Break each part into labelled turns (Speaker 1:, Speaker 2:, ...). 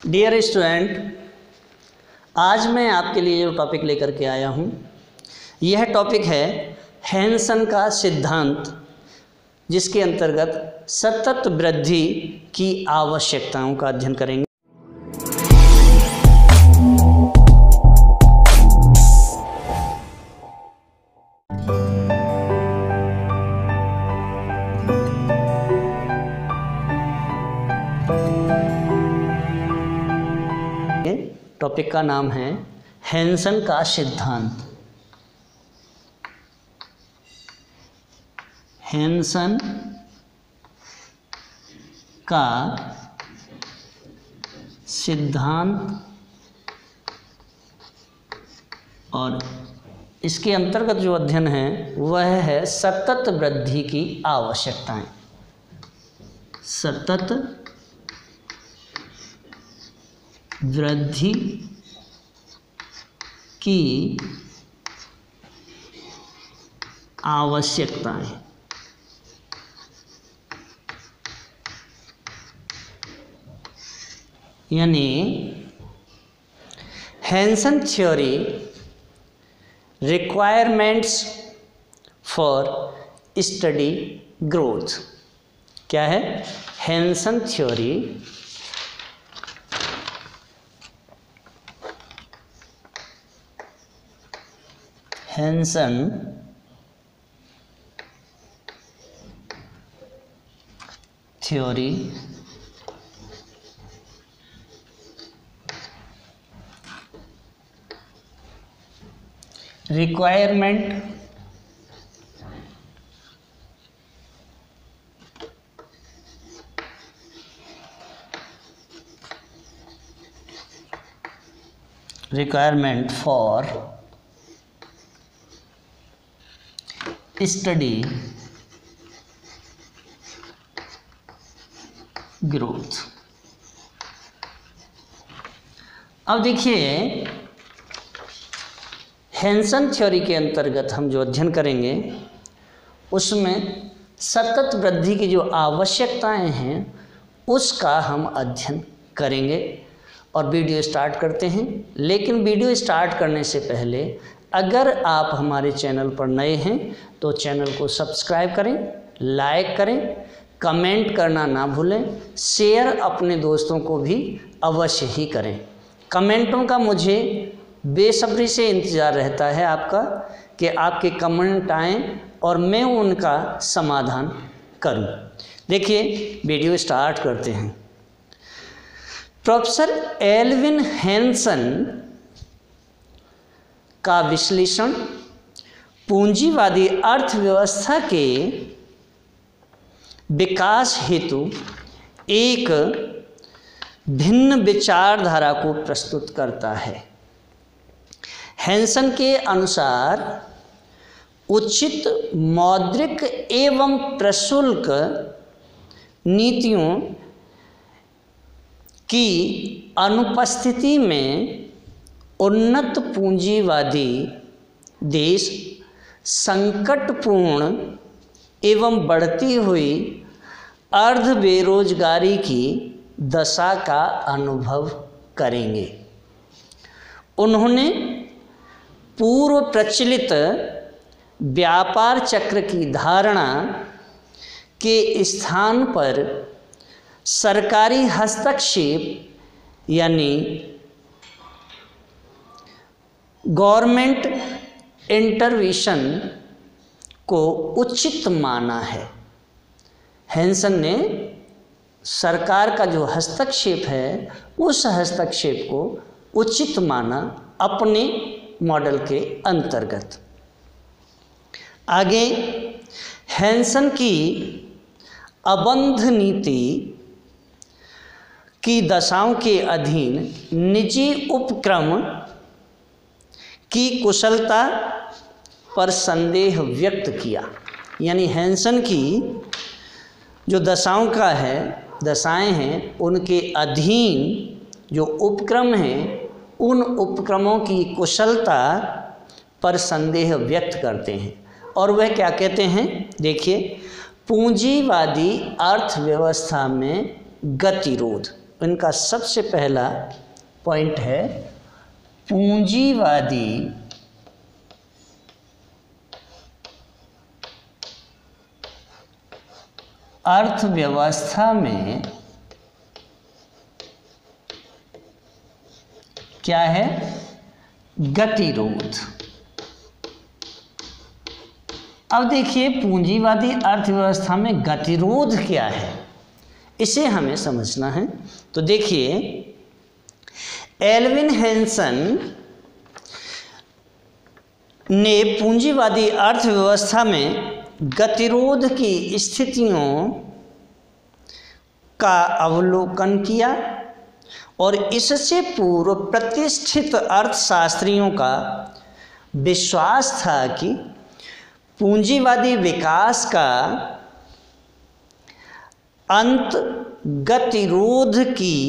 Speaker 1: Dear student, आज मैं आपके लिए जो टॉपिक लेकर के आया हूँ यह टॉपिक है हैंसन का सिद्धांत, जिसके अंतर्गत सतत वृद्धि की आवश्यकताओं का अध्ययन करेंगे। टॉपिक का नाम है हैंसन का सिद्धांत। हैंसन का सिद्धांत और इसके अंतर्गत जो अध्ययन है वह है सतत वृद्धि की आवश्यकताएं। सतत वृद्धि की आवश्यकताएं। यानी Hanson theory requirements for study growth. क्या है? Hanson theory Hanson theory requirement for study growth. अब देखिए, हैंसन थ्योरी के अंतर्गत हम जो अध्ययन करेंगे उसमें सतत वृद्धि की जो आवश्यकताएं हैं उसका हम अध्ययन करेंगे। और वीडियो स्टार्ट करते हैं। लेकिन वीडियो स्टार्ट करने से पहले अगर आप हमारे चैनल पर नए हैं तो चैनल को सब्सक्राइब करें, लाइक करें, कमेंट करना ना भूलें, शेयर अपने दोस्तों को भी अवश्य ही करें। कमेंटों का मुझे बेसब्री से इंतज़ार रहता है आपका कि आपके कमेंट आएँ और मैं उनका समाधान करूं। देखिए, वीडियो स्टार्ट करते हैं। प्रोफेसर एल्विन हैंसन का विश्लेषण पूंजीवादी अर्थव्यवस्था के विकास हेतु एक भिन्न विचारधारा को प्रस्तुत करता है। हैंसन के अनुसार उचित मौद्रिक एवं प्रशुल्क नीतियों की अनुपस्थिति में उन्नत पूंजीवादी देश संकटपूर्ण एवं बढ़ती हुई अर्ध बेरोजगारी की दशा का अनुभव करेंगे। उन्होंने पूर्व प्रचलित व्यापार चक्र की धारणा के स्थान पर सरकारी हस्तक्षेप यानी गवर्नमेंट इंटरवेंशन को उचित माना है। हैंसन ने सरकार का जो हस्तक्षेप है उस हस्तक्षेप को उचित माना अपने मॉडल के अंतर्गत। आगे, हैंसन की अबंध नीति की दशाओं के अधीन निजी उपक्रम की कुशलता पर संदेह व्यक्त किया। यानी हैंसन की जो दशाएं हैं उनके अधीन जो उपक्रम हैं उन उपक्रमों की कुशलता पर संदेह व्यक्त करते हैं। और वह क्या कहते हैं? देखिए, पूंजीवादी अर्थव्यवस्था में गतिरोध, इनका सबसे पहला पॉइंट है पूंजीवादी अर्थव्यवस्था में क्या है? गतिरोध। अब देखिए पूंजीवादी अर्थव्यवस्था में गतिरोध क्या है, इसे हमें समझना है। तो देखिए एल्विन हेंसन ने पूंजीवादी अर्थव्यवस्था में गतिरोध की स्थितियों का अवलोकन किया और इससे पूर्व प्रतिष्ठित अर्थशास्त्रियों का विश्वास था कि पूंजीवादी विकास का अंत गतिरोध की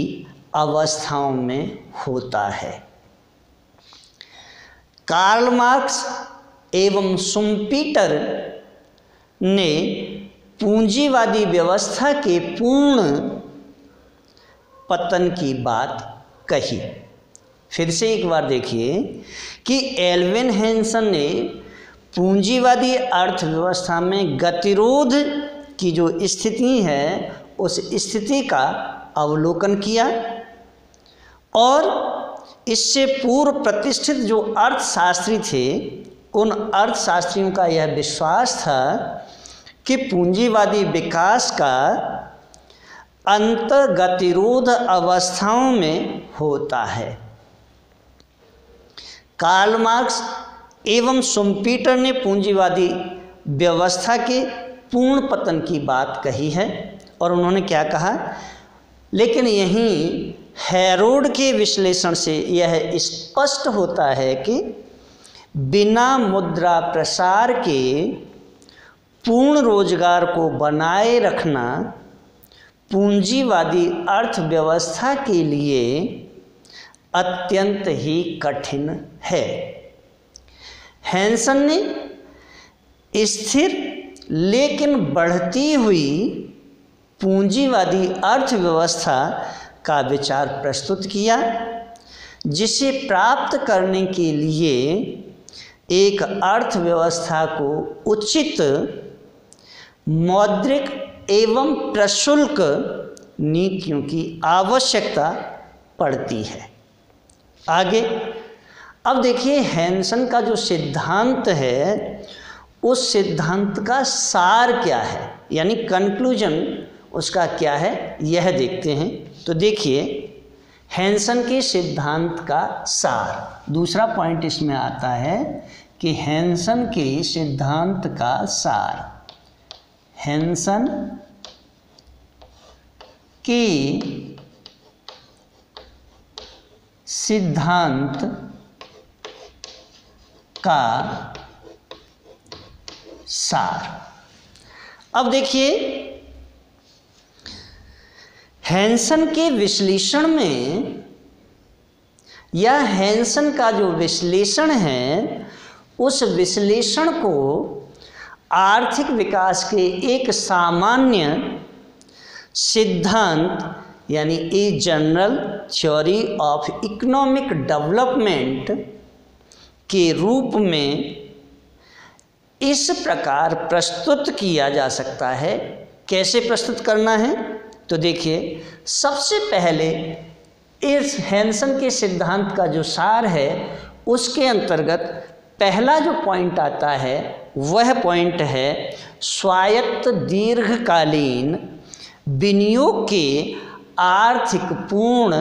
Speaker 1: अवस्थाओं में होता है। कार्ल मार्क्स एवं शुम्पीटर ने पूंजीवादी व्यवस्था के पूर्ण पतन की बात कही। फिर से एक बार देखिए कि एल्विन हेंसन ने पूंजीवादी अर्थव्यवस्था में गतिरोध की जो स्थिति है उस स्थिति का अवलोकन किया और इससे पूर्व प्रतिष्ठित जो अर्थशास्त्री थे उन अर्थशास्त्रियों का यह विश्वास था कि पूंजीवादी विकास का अंत गतिरोध अवस्थाओं में होता है। कार्ल मार्क्स एवं शुम्पीटर ने पूंजीवादी व्यवस्था के पूर्ण पतन की बात कही है और उन्होंने क्या कहा, लेकिन यहीं हेरोड के विश्लेषण से यह स्पष्ट होता है कि बिना मुद्रा प्रसार के पूर्ण रोजगार को बनाए रखना पूंजीवादी अर्थव्यवस्था के लिए अत्यंत ही कठिन है। हेंसन ने स्थिर लेकिन बढ़ती हुई पूंजीवादी अर्थव्यवस्था का विचार प्रस्तुत किया, जिसे प्राप्त करने के लिए एक अर्थव्यवस्था को उचित मौद्रिक एवं प्रशुल्क नीतियों की आवश्यकता पड़ती है। आगे अब देखिए हेंसन का जो सिद्धांत है उस सिद्धांत का सार क्या है, यानी कंक्लूजन उसका क्या है, यह देखते हैं। तो देखिए हेंसन के सिद्धांत का सार, दूसरा पॉइंट इसमें आता है कि हेंसन के सिद्धांत का सार। हेंसन के सिद्धांत का सार। अब देखिए हेंसन के विश्लेषण में या हेंसन का जो विश्लेषण है उस विश्लेषण को आर्थिक विकास के एक सामान्य सिद्धांत यानी a general theory of economic development के रूप में इस प्रकार प्रस्तुत किया जा सकता है। कैसे प्रस्तुत करना है, तो देखिए सबसे पहले इस हेंसन के सिद्धांत का जो सार है उसके अंतर्गत पहला जो पॉइंट आता है वह पॉइंट है स्वायत्त दीर्घकालीन विनियोग के आर्थिक पूर्ण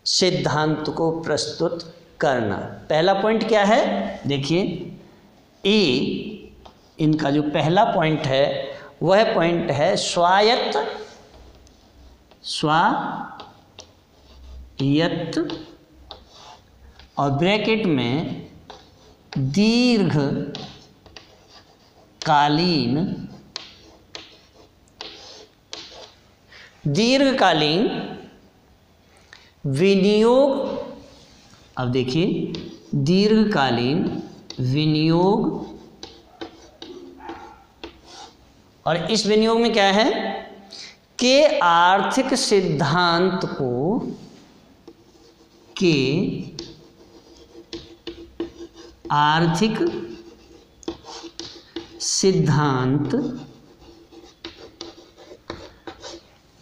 Speaker 1: सिद्धांत को प्रस्तुत करना। पहला पॉइंट क्या है, देखिए ए इनका जो पहला पॉइंट है वह पॉइंट है स्वायत्त और ब्रैकेट में दीर्घकालीन विनियोग। अब देखिए दीर्घकालीन विनियोग, और इस विनियोग में क्या है के आर्थिक सिद्धांत को आर्थिक सिद्धांत,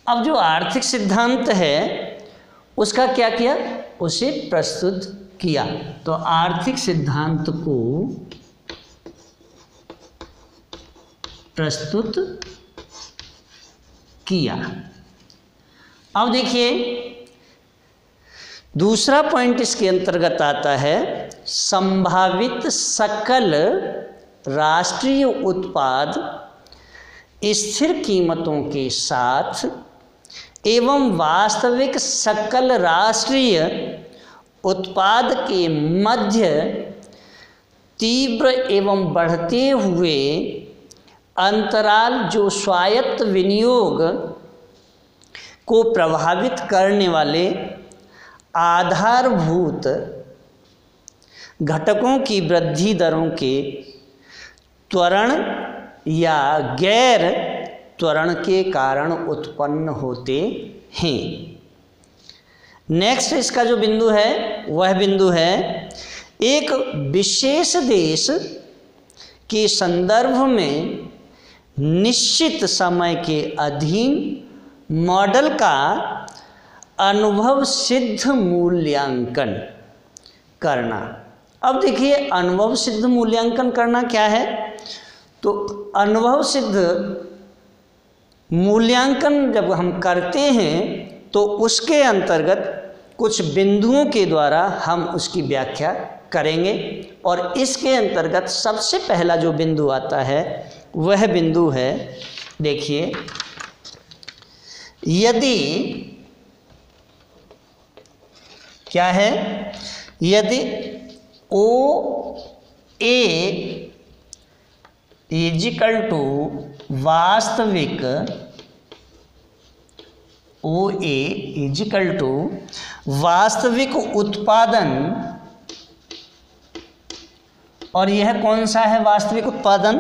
Speaker 1: अब जो आर्थिक सिद्धांत है उसका क्या किया, उसे प्रस्तुत किया। तो आर्थिक सिद्धांत को प्रस्तुत किया। अब देखिए दूसरा पॉइंट इसके अंतर्गत आता है, संभावित सकल राष्ट्रीय उत्पाद स्थिर कीमतों के साथ एवं वास्तविक सकल राष्ट्रीय उत्पाद के मध्य तीव्र एवं बढ़ते हुए अंतराल जो स्वायत्त विनियोग को प्रभावित करने वाले आधारभूत घटकों की वृद्धि दरों के त्वरण या गैर त्वरण के कारण उत्पन्न होते हैं। नेक्स्ट इसका जो बिंदु है वह बिंदु है, एक विशेष देश के संदर्भ में निश्चित समय के अधीन मॉडल का अनुभव सिद्ध मूल्यांकन करना। अब देखिए अनुभव सिद्ध मूल्यांकन करना क्या है, तो अनुभव सिद्ध मूल्यांकन जब हम करते हैं तो उसके अंतर्गत कुछ बिंदुओं के द्वारा हम उसकी व्याख्या करेंगे। और इसके अंतर्गत सबसे पहला जो बिंदु आता है वह बिंदु है, देखिए, यदि क्या है, यदि ओ ए इजिकल टू वास्तविक, ओ ए इजिकल टू वास्तविक उत्पादन, और यह कौन सा है वास्तविक उत्पादन,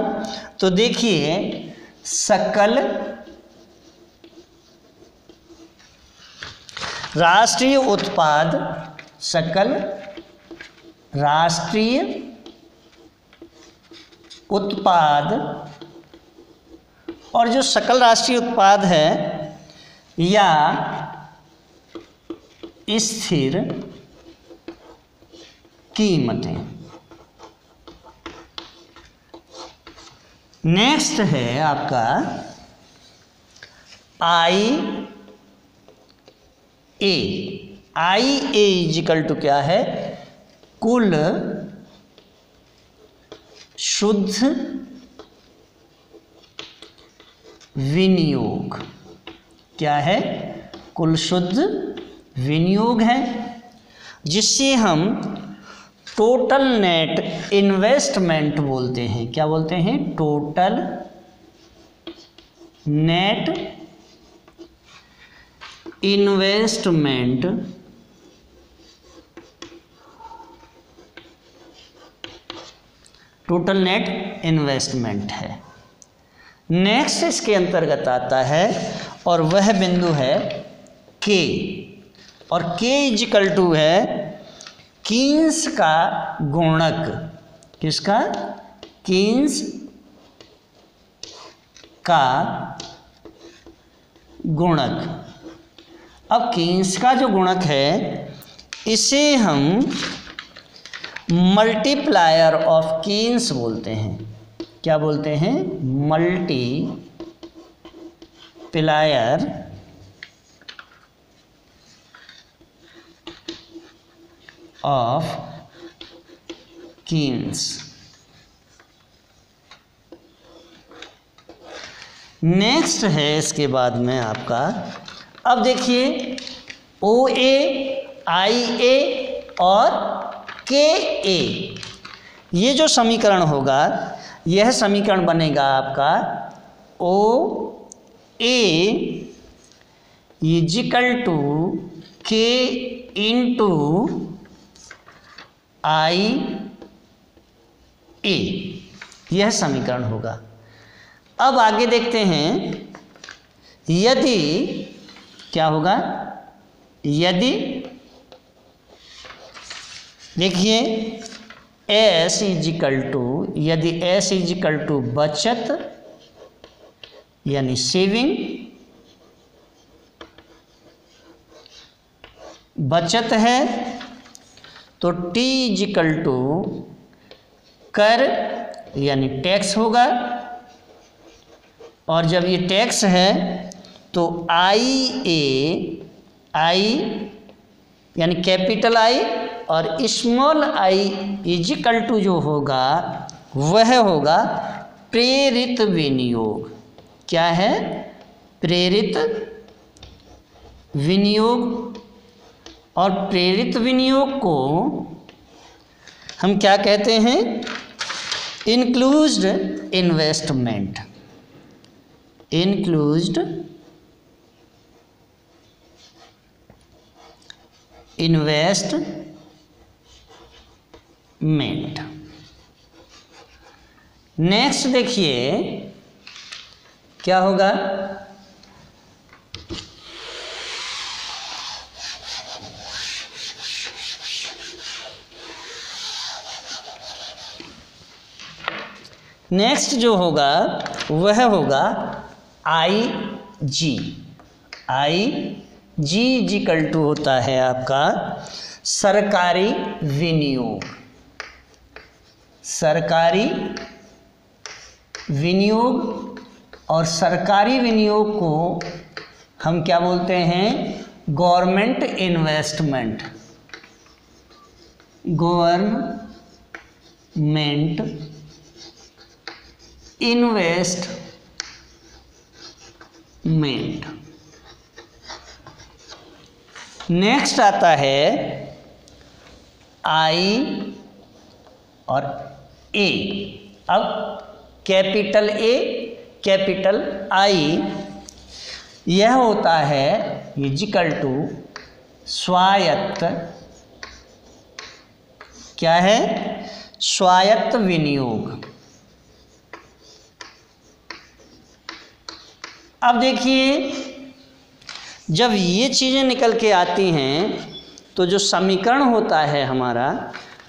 Speaker 1: तो देखिए सकल राष्ट्रीय उत्पाद, सकल राष्ट्रीय उत्पाद, और जो सकल राष्ट्रीय उत्पाद है या स्थिर कीमतें। नेक्स्ट है आपका आई ए इजिकल टू क्या है, कुल शुद्ध विनियोग, क्या है, कुल शुद्ध विनियोग है, जिससे हम टोटल नेट इन्वेस्टमेंट बोलते हैं। क्या बोलते हैं, total net investment, total net investment है। नेक्स्ट इसके अंतर्गत आता है और वह बिंदु है के, और के इजिकल टू है कीन्स का गुणक। किसका, कीन्स का गुणक। अब कीन्स का जो गुणक है इसे हम मल्टीप्लायर ऑफ कीन्स बोलते हैं। क्या बोलते हैं, मल्टीप्लायर ऑफ कीन्स। नेक्स्ट है इसके बाद में आपका, अब देखिए ओ ए, आई ए और के ए, ये जो समीकरण होगा यह समीकरण बनेगा आपका ओ ए इजिकल टू के इंटू आई ए, यह समीकरण होगा। अब आगे देखते हैं, यदि क्या होगा, यदि देखिए S इजिकल टू, यदि S इजिकल टू बचत यानी सेविंग, बचत है, तो T इजिकल टू कर यानी टैक्स होगा, और जब ये टैक्स है तो आई यानी कैपिटल आई और स्मॉल आई इजिकल टू जो होगा वह होगा प्रेरित विनियोग। क्या है? प्रेरित विनियोग। और प्रेरित विनियोग को हम क्या कहते हैं? इंक्लूज्ड इन्वेस्टमेंट। इंक्लूज्ड इन्वेस्टमेंट। नेक्स्ट देखिए क्या होगा, नेक्स्ट जो होगा वह होगा आई जी इजिकल टू होता है आपका सरकारी विनियोग। सरकारी विनियोग, और सरकारी विनियोग को हम क्या बोलते हैं? Government investment. Government investment. Next आता है आई और ए। अब कैपिटल ए कैपिटल आई यह होता है इजिकल टू स्वायत्त। क्या है? स्वायत्त विनियोग। अब देखिए जब ये चीज़ें निकल के आती हैं तो जो समीकरण होता है हमारा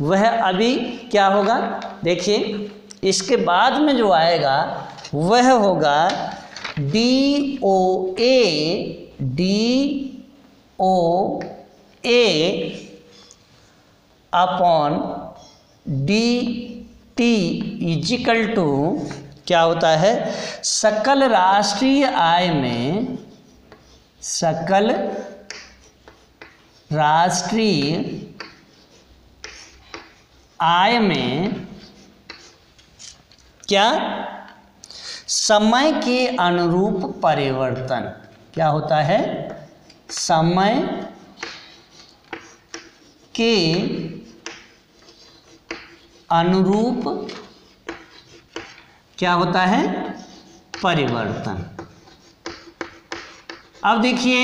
Speaker 1: वह अभी क्या होगा? देखिए इसके बाद में जो आएगा वह होगा DOA upon DT is equal to क्या होता है? सकल राष्ट्रीय आय में, सकल राष्ट्रीय आय में क्या? समय के अनुरूप परिवर्तन। क्या होता है? समय के अनुरूप क्या होता है? परिवर्तन। अब देखिए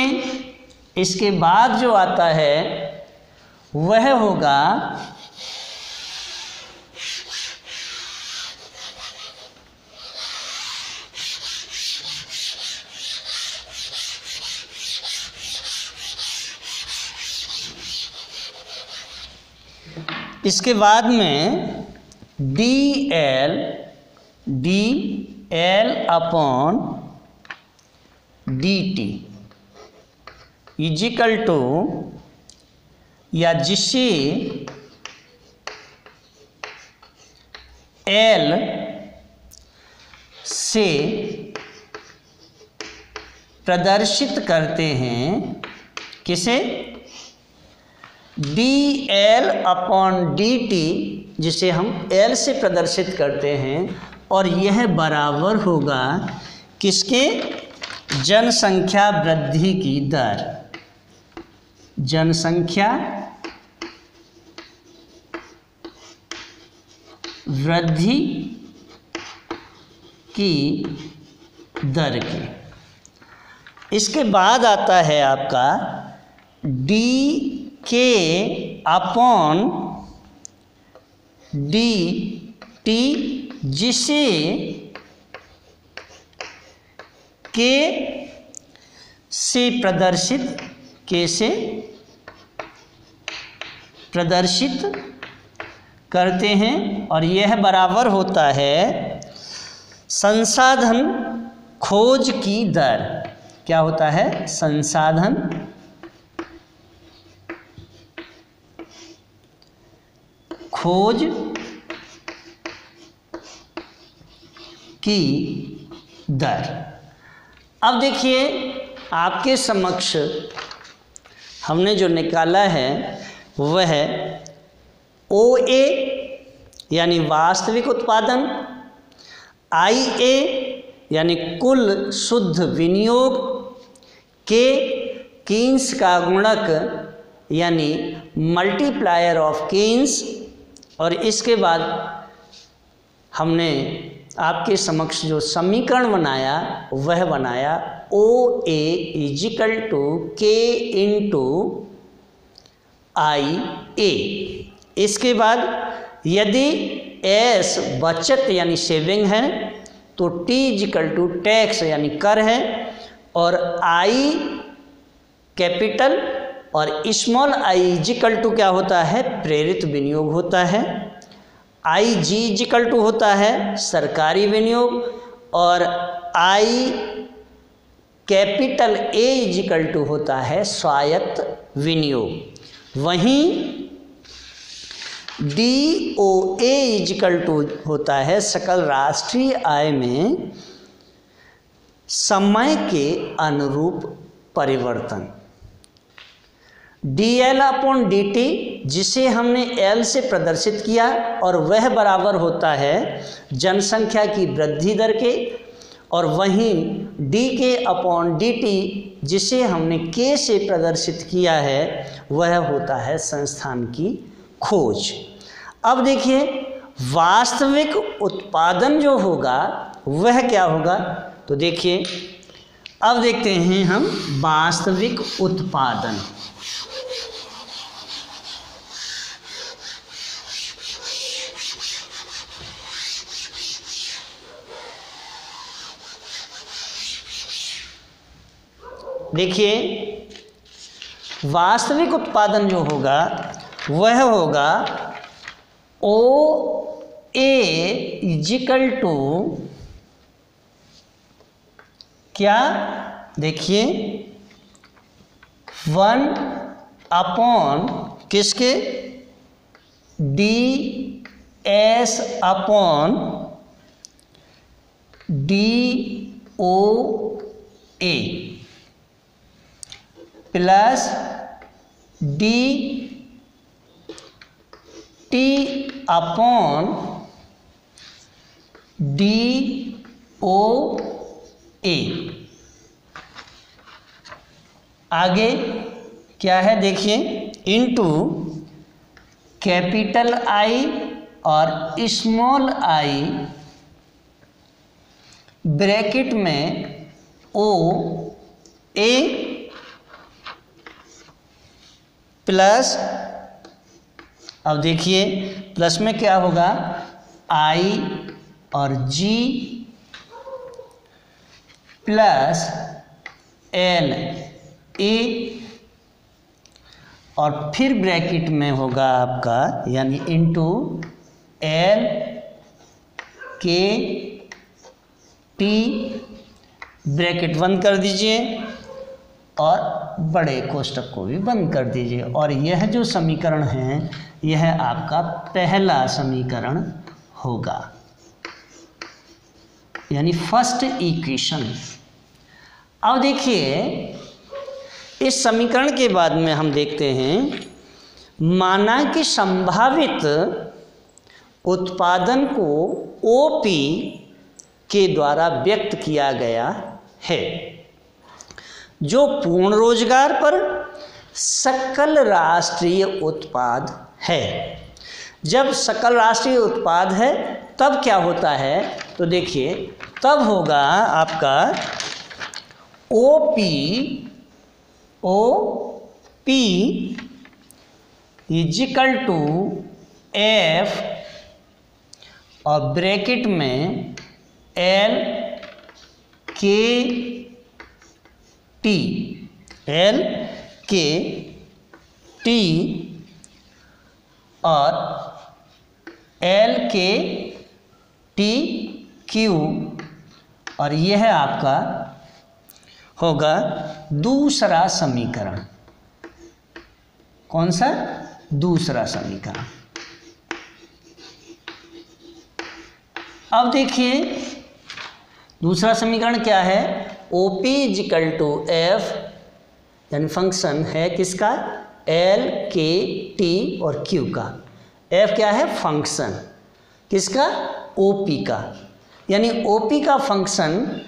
Speaker 1: इसके बाद जो आता है वह होगा इसके बाद में DL upon DT is equal to, या जिसे L से प्रदर्शित करते हैं। किसे? DL अपॉन DT जिसे हम L से प्रदर्शित करते हैं, और यह बराबर होगा किसके? जनसंख्या वृद्धि की दर। जनसंख्या वृद्धि की दर की। इसके बाद आता है आपका DK अपॉन DT जिसे K से प्रदर्शित, के से प्रदर्शित करते हैं, और यह बराबर होता है संसाधन खोज की दर। क्या होता है? संसाधन खोज की दर। अब देखिए आपके समक्ष हमने जो निकाला है वह OA यानी वास्तविक उत्पादन, IA यानी कुल शुद्ध विनियोग, कीन्स का गुणक यानी मल्टीप्लायर ऑफ कीन्स, और इसके बाद हमने आपके समक्ष जो समीकरण बनाया वह बनाया OA = K × IA। इसके बाद यदि S बचत यानी सेविंग है तो T = टैक्स यानी कर है, और I कैपिटल और स्मॉल I = क्या होता है? प्रेरित विनियोग होता है। IG = होता है सरकारी विनियोग, और I कैपिटल A = होता है स्वायत्त विनियोग। वहीं DOA = होता है सकल राष्ट्रीय आय में समय के अनुरूप परिवर्तन। DL/DT जिसे हमने L से प्रदर्शित किया, और वह बराबर होता है जनसंख्या की वृद्धि दर के, और वहीं DK/DT जिसे हमने K से प्रदर्शित किया है वह होता है संस्थान की खोज। अब देखिए वास्तविक उत्पादन जो होगा वह क्या होगा? तो देखिए अब देखते हैं हम वास्तविक उत्पादन। देखिए वास्तविक उत्पादन जो होगा वह होगा OA = क्या? देखिए 1 किसके? DS/DOA plus DT/DOA। आगे क्या है? देखिए इनटू कैपिटल I और स्मॉल I ब्रैकेट में OA प्लस, अब देखिए प्लस में क्या होगा? I और G प्लस LA, और फिर ब्रैकेट में होगा आपका यानी इनटू LKT, ब्रैकेट बंद कर दीजिए और बड़े कोष्टक को भी बंद कर दीजिए, और यह जो समीकरण है यह आपका पहला समीकरण होगा यानी फर्स्ट इक्वेशन। अब देखिए इस समीकरण के बाद में हम देखते हैं माना कि संभावित उत्पादन को OP के द्वारा व्यक्त किया गया है जो पूर्ण रोजगार पर सकल राष्ट्रीय उत्पाद है। जब सकल राष्ट्रीय उत्पाद है तब क्या होता है? तो देखिए तब होगा आपका OP = F और ब्रैकेट में LKT टी, एल के टी और एल के टी क्यू, और यह आपका होगा दूसरा समीकरण। कौन सा? दूसरा समीकरण। अब देखिए दूसरा समीकरण क्या है? OP इजिकल टू एफ, यानी फंक्शन है किसका? एल के टी और क्यू का। एफ क्या है? फंक्शन किसका? OP का, यानी OP का फंक्शन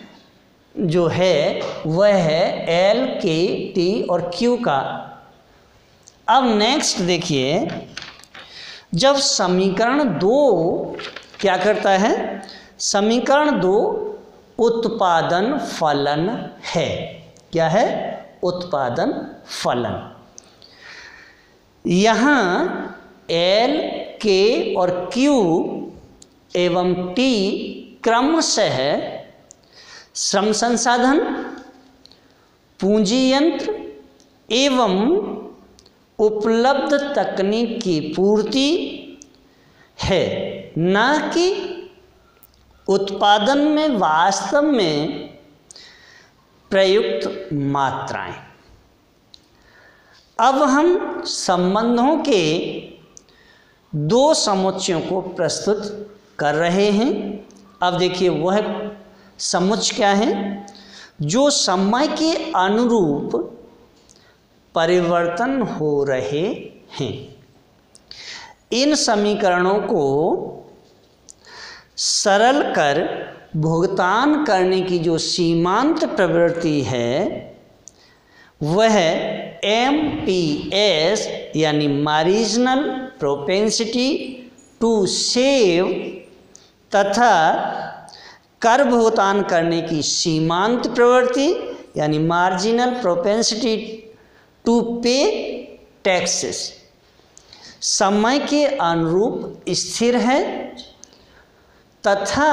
Speaker 1: जो है वह है एल के टी और क्यू का। अब नेक्स्ट देखिए, जब समीकरण 2 क्या करता है? समीकरण 2 उत्पादन फलन है। क्या है? उत्पादन फलन। यहाँ एल के और क्यू एवं टी क्रमशः श्रम संसाधन, पूंजी यंत्र एवं उपलब्ध तकनीक की पूर्ति है, न कि उत्पादन में वास्तव में प्रयुक्त मात्राएं। अब हम संबंधों के 2 समुच्चयों को प्रस्तुत कर रहे हैं। अब देखिए वह समुच्चय क्या है? जो समय के अनुरूप परिवर्तन हो रहे हैं। इन समीकरणों को सरल कर भुगतान करने की जो सीमांत प्रवृत्ति है वह MPS यानी मार्जिनल प्रोपेंसिटी टू सेव तथा कर भुगतान करने की सीमांत प्रवृत्ति यानी मार्जिनल प्रोपेंसिटी टू पे टैक्सेस समय के अनुरूप स्थिर है तथा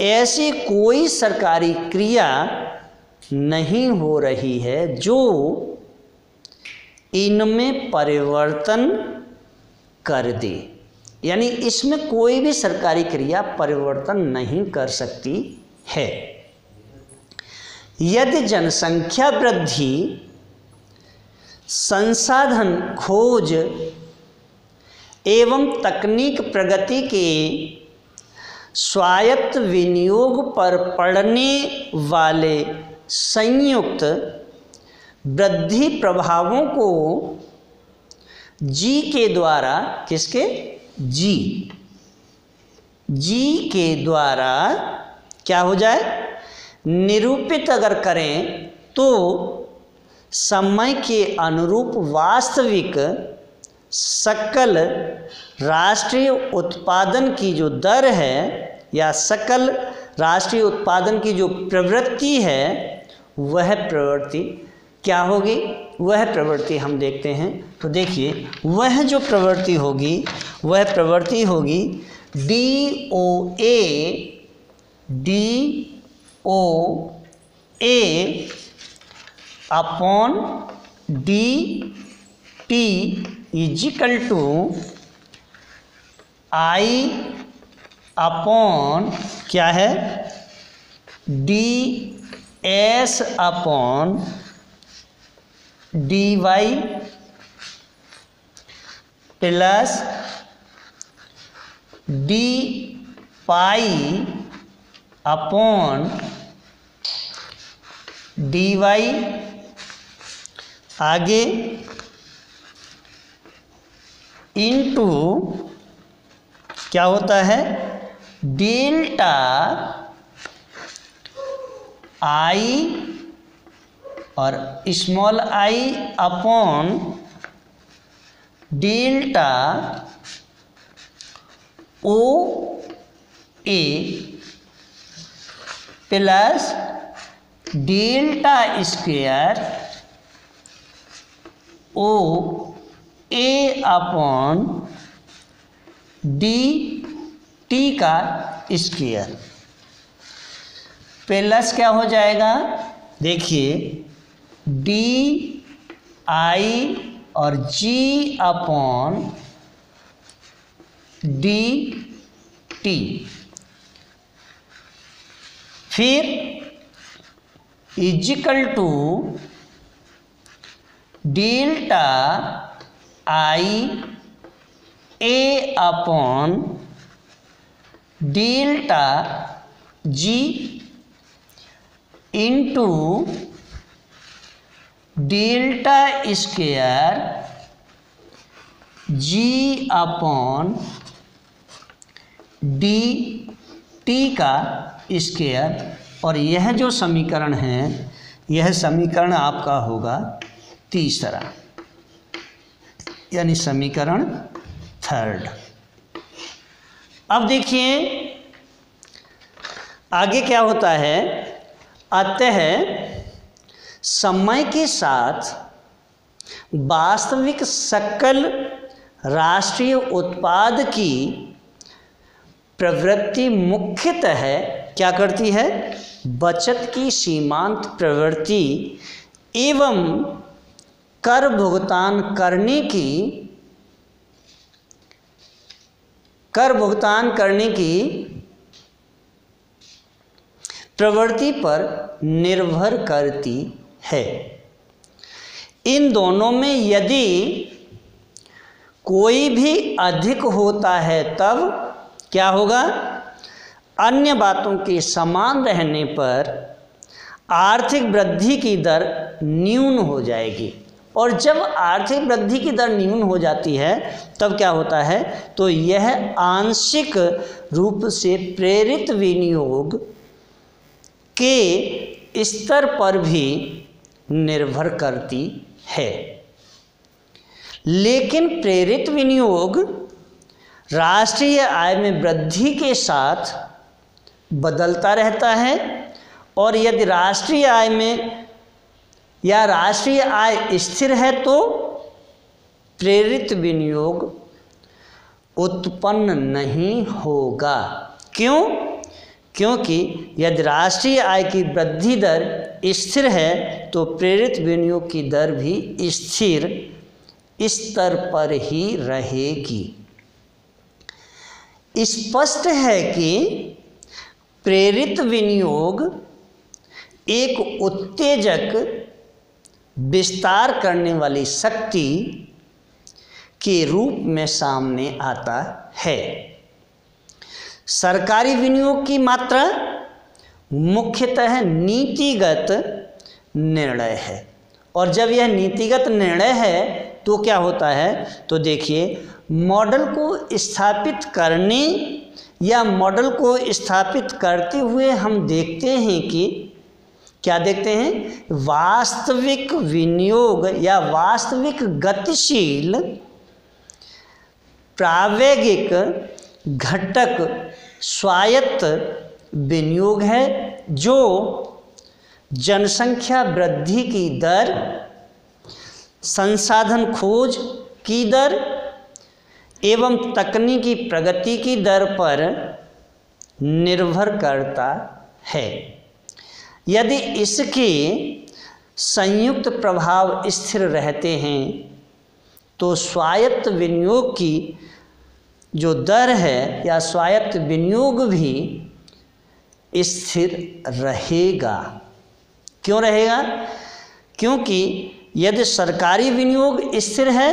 Speaker 1: ऐसी कोई सरकारी क्रिया नहीं हो रही है जो इनमें परिवर्तन कर दे, यानी इसमें कोई भी सरकारी क्रिया परिवर्तन नहीं कर सकती है। यदि जनसंख्या वृद्धि, संसाधन खोज एवं तकनीक प्रगति के स्वायत्त विनियोग पर पड़ने वाले संयुक्त वृद्धि प्रभावों को जी के द्वारा, किसके? जी के द्वारा क्या हो जाए? निरूपित अगर करें तो समय के अनुरूप वास्तविक सकल राष्ट्रीय उत्पादन की जो दर है या सकल राष्ट्रीय उत्पादन की जो प्रवृत्ति है वह प्रवृत्ति क्या होगी? वह प्रवृत्ति हम देखते हैं। तो देखिए वह जो प्रवृत्ति होगी वह प्रवृत्ति होगी DOA upon DT is equal to I upon क्या है? DS upon DY plus D pi upon DY आगे इनटू क्या होता है? डेल्टा I और small I upon delta OA plus delta square OA upon DT का स्क्वायर। प्लस क्या हो जाएगा, देखिए डी आई और जी अपॉन डी टी, फिर equal to delta I A upon delta G into delta square G upon D T का square. और यह जो समीकरण है, यह समीकरण आपका होगा तीसरा, यानी समीकरण थर्ड। अब देखिए आगे क्या होता है, अतः समय के साथ वास्तविक सकल राष्ट्रीय उत्पाद की प्रवृत्ति मुख्यतः क्या करती है, बचत की सीमांत प्रवृत्ति एवं कर भुगतान करने की प्रवृत्ति पर निर्भर करती है। इन दोनों में यदि कोई भी अधिक होता है तब क्या होगा, अन्य बातों के समान रहने पर आर्थिक वृद्धि की दर न्यून हो जाएगी। और जब आर्थिक वृद्धि की दर न्यून हो जाती है तब क्या होता है, तो यह आंशिक रूप से प्रेरित विनियोग के स्तर पर भी निर्भर करती है। लेकिन प्रेरित विनियोग राष्ट्रीय आय में वृद्धि के साथ बदलता रहता है, और यदि राष्ट्रीय आय में या राष्ट्रीय आय स्थिर है तो प्रेरित विनियोग उत्पन्न नहीं होगा। क्यों? क्योंकि यदि राष्ट्रीय आय की वृद्धि दर स्थिर है तो प्रेरित विनियोग की दर भी स्थिर स्तर पर ही रहेगी। स्पष्ट है कि प्रेरित विनियोग एक उत्तेजक विस्तार करने वाली शक्ति के रूप में सामने आता है। सरकारी विनियोग की मात्रा मुख्यतः नीतिगत निर्णय है, और जब यह नीतिगत निर्णय है तो क्या होता है, तो देखिए मॉडल को स्थापित करने या मॉडल को स्थापित करते हुए हम देखते हैं कि क्या देखते हैं, वास्तविक विनियोग या वास्तविक गतिशील प्रावेगिक घटक स्वायत्त विनियोग है, जो जनसंख्या वृद्धि की दर, संसाधन खोज की दर एवं तकनीकी प्रगति की दर पर निर्भर करता है। यदि इसके संयुक्त प्रभाव स्थिर रहते हैं तो स्वायत्त विनियोग की जो दर है या स्वायत्त विनियोग भी स्थिर रहेगा। क्यों रहेगा? क्योंकि यदि सरकारी विनियोग स्थिर है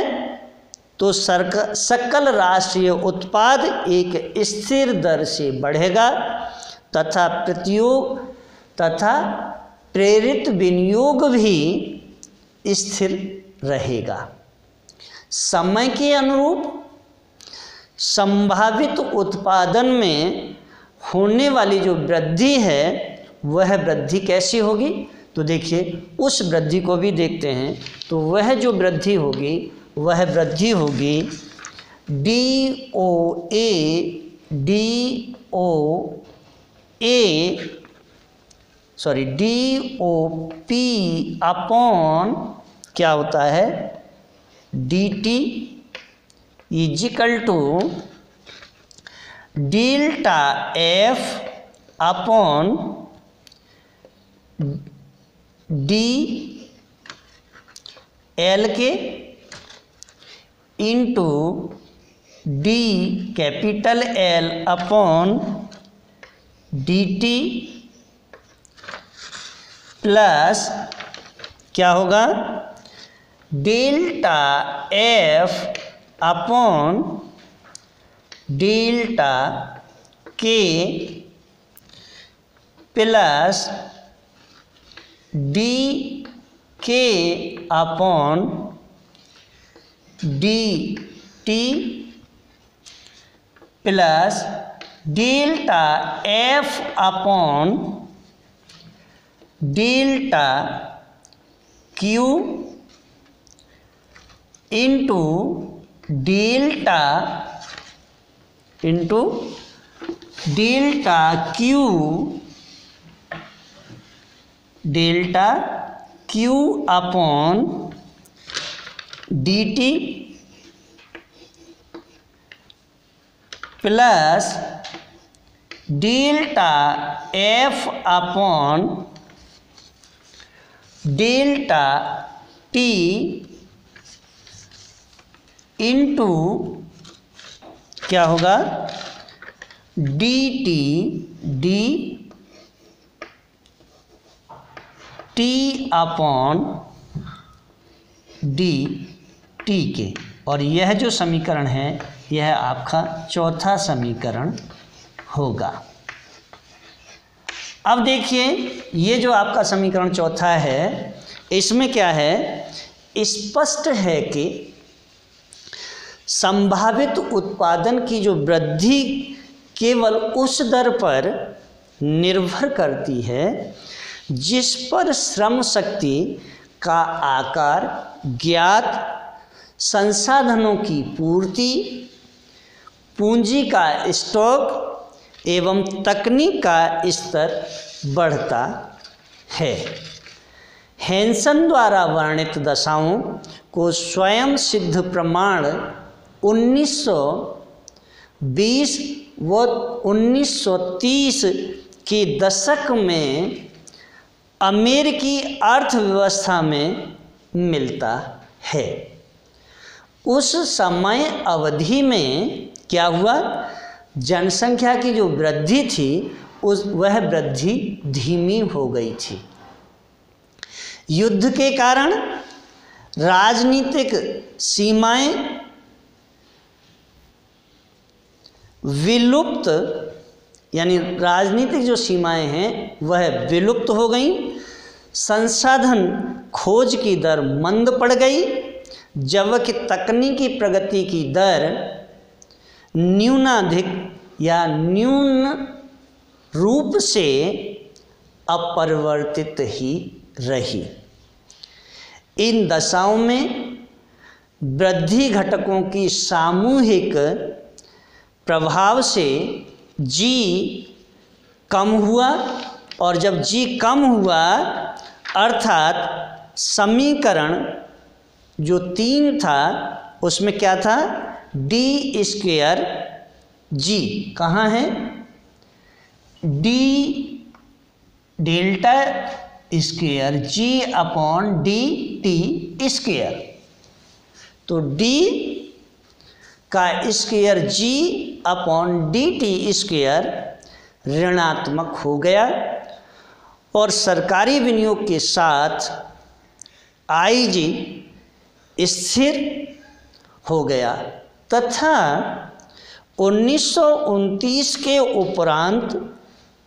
Speaker 1: तो सकल राष्ट्रीय उत्पाद एक स्थिर दर से बढ़ेगा तथा प्रेरित विनियोग भी स्थिर रहेगा। समय के अनुरूप संभावित उत्पादन में होने वाली जो वृद्धि है वह वृद्धि कैसी होगी, तो देखिए उस वृद्धि को भी देखते हैं। तो वह जो वृद्धि होगी वह वृद्धि होगी DOP अपॉन क्या होता है DT is equal to delta F upon D L K into D capital L upon D T plus क्या होगा delta F upon delta K plus D K upon D T plus delta F upon delta Q into delta Q upon D T plus delta F upon delta T into क्या होगा D T upon D T के। और यह जो समीकरण है यह आपका चौथा समीकरण होगा। अब देखिए ये जो आपका समीकरण चौथा है इसमें क्या है, स्पष्ट है कि संभावित उत्पादन की जो वृद्धि केवल उस दर पर निर्भर करती है जिस पर श्रम शक्ति का आकार, ज्ञात संसाधनों की पूर्ति, पूंजी का स्टॉक एवं तकनीक का स्तर बढ़ता है। हैंसन द्वारा वर्णित दशाओं को स्वयं सिद्ध प्रमाण 1920 व 1930 के दशक में अमेरिकी अर्थव्यवस्था में मिलता है। उस समय अवधि में क्या हुआ, जनसंख्या की जो वृद्धि थी वह वृद्धि धीमी हो गई थी। युद्ध के कारण राजनीतिक सीमाएं विलुप्त, यानी राजनीतिक जो सीमाएं हैं वह विलुप्त हो गई। संसाधन खोज की दर मंद पड़ गई, जबकि तकनीकी प्रगति की दर न्यूनाधिक या न्यून रूप से अपरिवर्तित ही रही। इन दशाओं में वृद्धि घटकों की सामूहिक प्रभाव से जी कम हुआ, और जब जी कम हुआ अर्थात समीकरण जो 3 था उसमें क्या था, डी स्क्वेयर जी कहाँ है, डी डेल्टा स्क्वेयर जी अपॉन डी टी स्क्वेयर। तो डी का स्क्वेयर जी अपॉन डी टी स्क्वेयर ऋणात्मक हो गया, और सरकारी विनियोग के साथ आई जी स्थिर हो गया तथा 1929 के उपरांत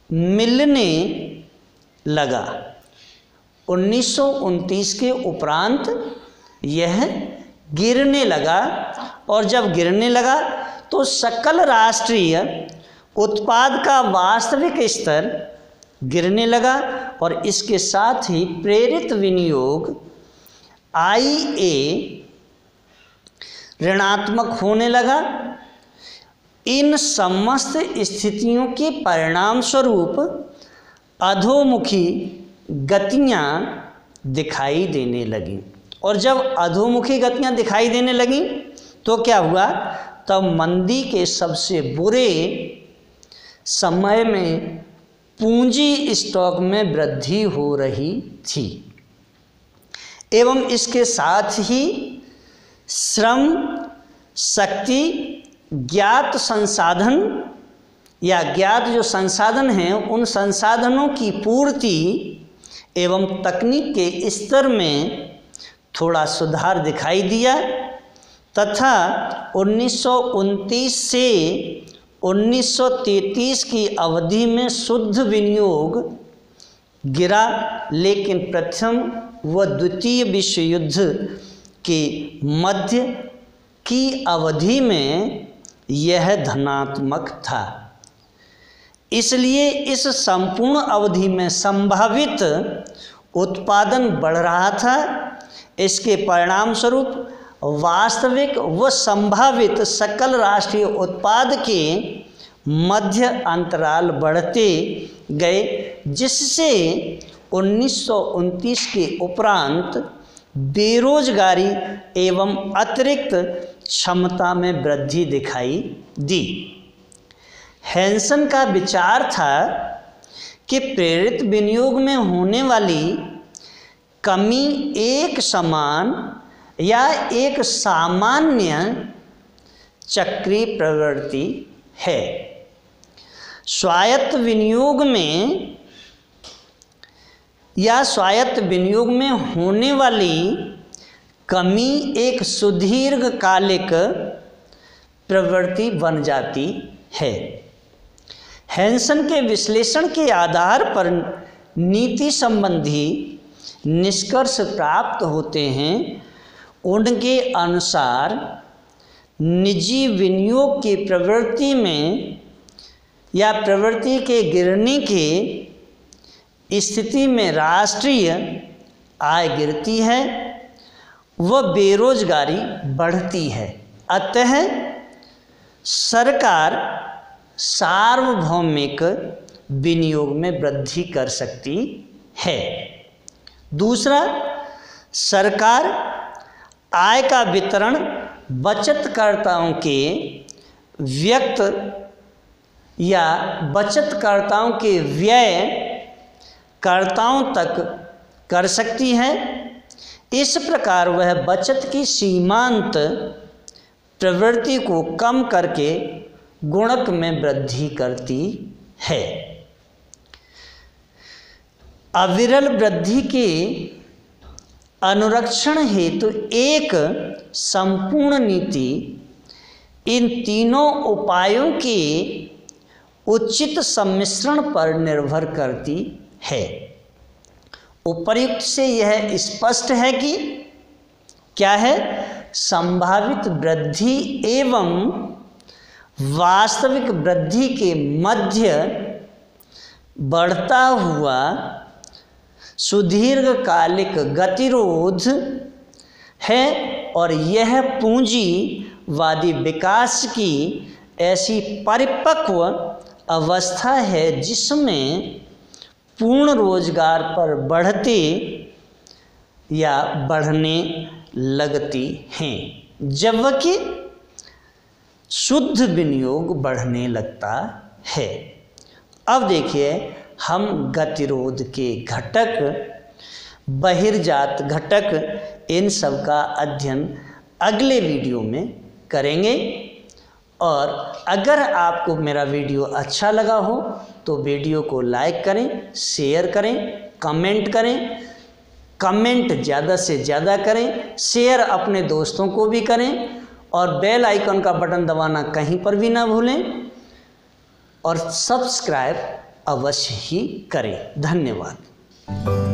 Speaker 1: मिलने लगा। 1929 के उपरांत यह गिरने लगा, और जब गिरने लगा तो सकल राष्ट्रीय उत्पाद का वास्तविक स्तर गिरने लगा, और इसके साथ ही प्रेरित विनियोग IA ऋणात्मक होने लगा। इन समस्त स्थितियों के परिणाम स्वरूप अधोमुखी गतियाँ दिखाई देने लगीं, और जब अधोमुखी गतियाँ दिखाई देने लगीं तो क्या हुआ, तब मंदी के सबसे बुरे समय में पूंजी स्टॉक में वृद्धि हो रही थी एवं इसके साथ ही श्रम शक्ति ज्ञात संसाधन या ज्ञात जो संसाधन हैं उन संसाधनों की पूर्ति एवं तकनीक के स्तर में थोड़ा सुधार दिखाई दिया तथा 1929 से 1933 की अवधि में शुद्ध विनियोग गिरा, लेकिन प्रथम व द्वितीय विश्व युद्ध के मध्य की अवधि में यह धनात्मक था। इसलिए इस संपूर्ण अवधि में संभावित उत्पादन बढ़ रहा था। इसके परिणाम स्वरूप वास्तविक व संभावित सकल राष्ट्रीय उत्पाद के मध्य अंतराल बढ़ते गए, जिससे 1929 के उपरांत बेरोजगारी एवं अतिरिक्त क्षमता में वृद्धि दिखाई दी। हैंसन का विचार था कि प्रेरित विनियोग में होने वाली कमी एक समान या एक सामान्य चक्रीय प्रवृत्ति है। स्वायत्त विनियोग में या स्वायत्त विनियोग में होने वाली कमी एक सुदीर्घकालिक प्रवृत्ति बन जाती है। हैंसन के विश्लेषण के आधार पर नीति संबंधी निष्कर्ष प्राप्त होते हैं। उनके अनुसार निजी विनियोग की प्रवृत्ति में या प्रवृत्ति के गिरने की स्थिति में राष्ट्रीय आय गिरती है व बेरोजगारी बढ़ती है। अतः सरकार सार्वभौमिक विनियोग में वृद्धि कर सकती है। दूसरा, सरकार आय का वितरण बचतकर्ताओं के व्यक्त या बचतकर्ताओं के व्ययकर्ताओं तक कर सकती है। इस प्रकार वह बचत की सीमांत प्रवृत्ति को कम करके गुणक में वृद्धि करती है। अविरल वृद्धि के अनुरक्षण हेतु एक संपूर्ण नीति इन तीनों उपायों के उचित सम्मिश्रण पर निर्भर करती है। उपर्युक्त से यह स्पष्ट है कि क्या है, संभावित वृद्धि एवं वास्तविक वृद्धि के मध्य बढ़ता हुआ सुदीर्घकालिक गतिरोध है और यह पूंजीवादी विकास की ऐसी परिपक्व अवस्था है जिसमें पूर्ण रोजगार पर बढ़ते या बढ़ने लगती हैं, जबकि शुद्ध विनियोग बढ़ने लगता है। अब देखिए, हम गतिरोध के घटक, बहिर्जात घटक, इन सब का अध्ययन अगले वीडियो में करेंगे। और अगर आपको मेरा वीडियो अच्छा लगा हो तो वीडियो को लाइक करें, शेयर करें, कमेंट करें। कमेंट ज़्यादा से ज़्यादा करें, शेयर अपने दोस्तों को भी करें और बेल आइकन का बटन दबाना कहीं पर भी ना भूलें और सब्सक्राइब अवश्य ही करें। धन्यवाद।